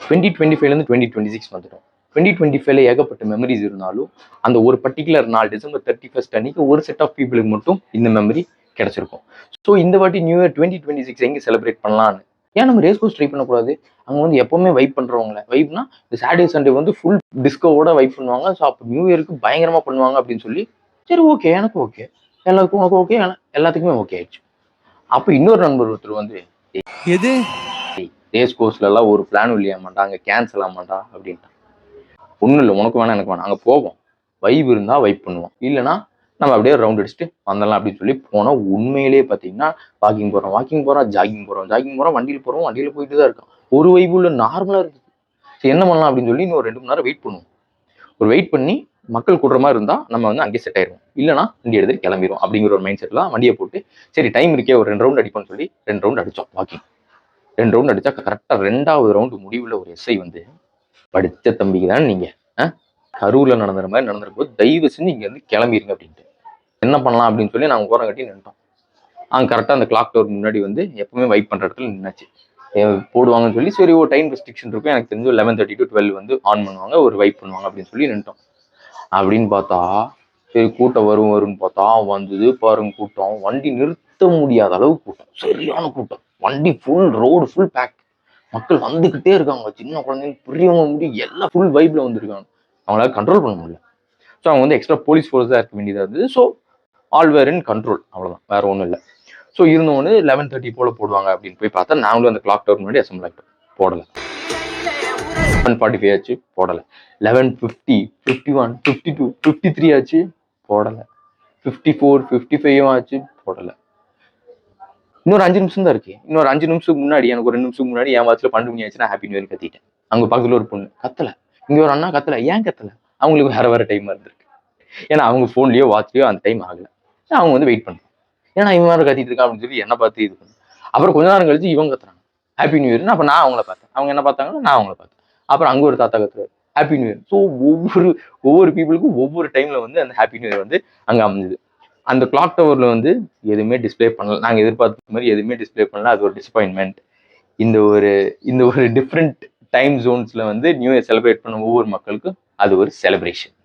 2025லேருந்து 2026 வந்துடும். 2025ல ஏகப்பட்ட மெமரிஸ் இருந்தாலும் அந்த ஒரு பர்டிகுலர் நாள் December 31st அன்னைக்கு ஒரு செட் ஆஃப் பீப்புளுக்கு மட்டும் இந்த மெமரி கிடைச்சிருக்கும். ஸோ இந்த வாட்டி நியூ இயர் 2026 எங்கே செலிப்ரேட் பண்ணலான்னு ஏன் நம்ம ரேஸ் கோர்ஸ் ட்ரை பண்ணக்கூடாது? அங்கே வந்து எப்பவுமே வைப் பண்ணுறவங்கள வைப்னா இந்த சாட்டர்டே சண்டே வந்து ஃபுல் டிஸ்கோவோட வைப் பண்ணுவாங்க. ஸோ அப்போ நியூ இயருக்கு பயங்கரமாக பண்ணுவாங்க அப்படின்னு சொல்லி சரி ஓகே எனக்கு ஓகே எல்லாருக்கும் உனக்கு ஓகே எல்லாத்துக்குமே ஓகே ஆயிடுச்சு. அப்போ இன்னொரு நண்பர் ஒருத்தர் வந்து எது ரேஸ் கோர்ஸ்ல எல்லாம் ஒரு பிளானும் இல்லையா மாட்டா அங்கே கேன்சல் ஆக மாட்டா அப்படின்ட்டான். ஒன்றும் இல்லை உனக்கு வேணா எனக்கு வேணாம் அங்கே போவோம் வைப் இருந்தால் வைப் பண்ணுவோம் இல்லைன்னா நம்ம அப்படியே ரவுண்ட் அடிச்சுட்டு வந்துடலாம் அப்படின்னு சொல்லி போனால் உண்மையிலேயே பார்த்தீங்கன்னா வாக்கிங் போகிறோம் ஜாகிங் போகிறோம் வண்டியில் போயிட்டு தான் இருக்கோம். ஒரு வைப்புள்ள நார்மலாக இருக்குது. சரி என்ன பண்ணலாம் அப்படின்னு சொல்லி இன்னும் 2 மணி நேரம் வெயிட் பண்ணுவோம். ஒரு வெயிட் பண்ணி மக்கள் கூடுற மாதிரி இருந்தால் நம்ம வந்து அங்கேயே செட் ஆயிடுவோம். இல்லைனா வண்டி எடுத்து கிளம்பிடும் அப்படிங்கிற ஒரு மைண்ட் செட்டில் வண்டியை போட்டு சரி டைம் இருக்கே ஒரு 2 ரவுண்ட் அடிப்போம்னு சொல்லி 2 ரவுண்ட் அடித்தோம். வாக்கிங் 2 ரவுண்ட் அடித்தா கரெக்டாக 2வது ரவுண்டு முடிவில் ஒரு எஸ்ஐ வந்து படித்த தம்பிக்கு தான் நீங்கள் கரூரில் நடந்துற மாதிரி நடந்துருக்கும் போது தயவு செஞ்சு இங்கே வந்து கிளம்பிடுங்க அப்படின்ட்டு என்ன பண்ணலாம் அப்படின்னு சொல்லி நாங்கள் ஓரம் கட்டி நின்ட்டோம். அங்கே கரெக்டாக அந்த கிளாக் டவர் முன்னாடி வந்து எப்பவுமே வைப் பண்ணுற இடத்துல நின்னாச்சு போடுவாங்கன்னு சொல்லி சரி ஒரு டைம் ரெஸ்ட்ரிக்ஷன் இருக்கும் எனக்கு தெரிஞ்சு 11:30 to 12 வந்து ஆன் பண்ணுவாங்க ஒரு வைப் பண்ணுவாங்க அப்படின்னு சொல்லி நின்ட்டோம். அப்படின்னு பார்த்தா சரி கூட்டம் வரும்னு பார்த்தா வந்தது பாருங்க கூட்டம் வண்டி நிறுத்த முடியாத அளவு கூட்டம் சரியான கூட்டம் வண்டி ஃபுல் ரோடு ஃபுல் பேக் மக்கள் வந்துக்கிட்டே இருக்காங்க சின்ன குழந்தைங்க பெரியவங்க முடியும் எல்லாம் ஃபுல் வைப்ல வந்துருக்காங்க அவங்களால கண்ட்ரோல் பண்ண முடியல. ஸோ அவங்க வந்து எக்ஸ்ட்ரா போலீஸ் ஃபோர்ஸ் தான் இருக்க வேண்டியதாக இருந்தது. So all were in control அவ்வளோதான் வேற ஒன்றும் இல்லை. ஸோ இருந்தவொன்னு 11:30 போல போடுவாங்க அப்படின்னு போய் பார்த்தா நாங்களும் அந்த கிளாக் டவர் முன்னாடி அசம்பிள் ஆகிட்டோம் போடலை. 11:45 ஆச்சு போடலை. 11:50 51 52 53 ஆச்சு போடலை. 54 55 ஆச்சு போடலை. இன்னொரு 5 நிமிஷம் தான் இருக்கு. இன்னொரு 5 நிமிஷத்துக்கு முன்னாடி எனக்கு ஒரு 2 நிமிஷத்துக்கு முன்னாடி என் வாட்சில் 12 மணி ஆச்சு நான் ஹாப்பி நியூ இயர் கத்திட்டேன். அங்கே பக்கத்தில் ஒரு பொண்ணு கத்தலை இங்கே ஒரு அண்ணா கத்தலை ஏன் கத்தலை அவங்களுக்கு வேற டைமாக இருந்திருக்கு. ஏன்னா அவங்க ஃபோன்லேயோ வாட்ச்லையோ அந்த டைம் ஆகலை. அவங்க வந்து வெயிட் பண்ணுறாங்க ஏன்னா இவன் வேறு கத்திட்டு இருக்கான் அப்படின்னு சொல்லி என்ன பார்த்து இது பண்ணு. அப்புறம் கொஞ்ச நேரம் கழிச்சு இவங்க கத்துறாங்க ஹாப்பி நியூ இயர்னு. அப்போ நான் அவங்கள பார்த்தேன் அவங்க என்ன பார்த்தாங்கன்னா நான் அவங்கள பார்த்தேன். அப்புறம் அங்கே ஒரு தாத்தா கத்துறாரு ஹாப்பி நியூ இயர். ஸோ ஒவ்வொரு பீப்புளுக்கும் ஒவ்வொரு டைமில் வந்து அந்த ஹாப்பி நியூ இயர் வந்து அங்கே அமைஞ்சுது. அந்த கிளாக் டவரில் வந்து எதுவுமே டிஸ்பிளே பண்ணல. நாங்கள் எதிர்பார்த்த மாதிரி எதுவுமே டிஸ்பிளே பண்ணல. அது ஒரு டிசப்பாயின்மெண்ட். இந்த ஒரு டிஃப்ரெண்ட் டைம் ஜோன்ஸில் வந்து நியூ இயர் செலிப்ரேட் பண்ண ஒவ்வொரு மக்களுக்கும் அது ஒரு செலிப்ரேஷன்.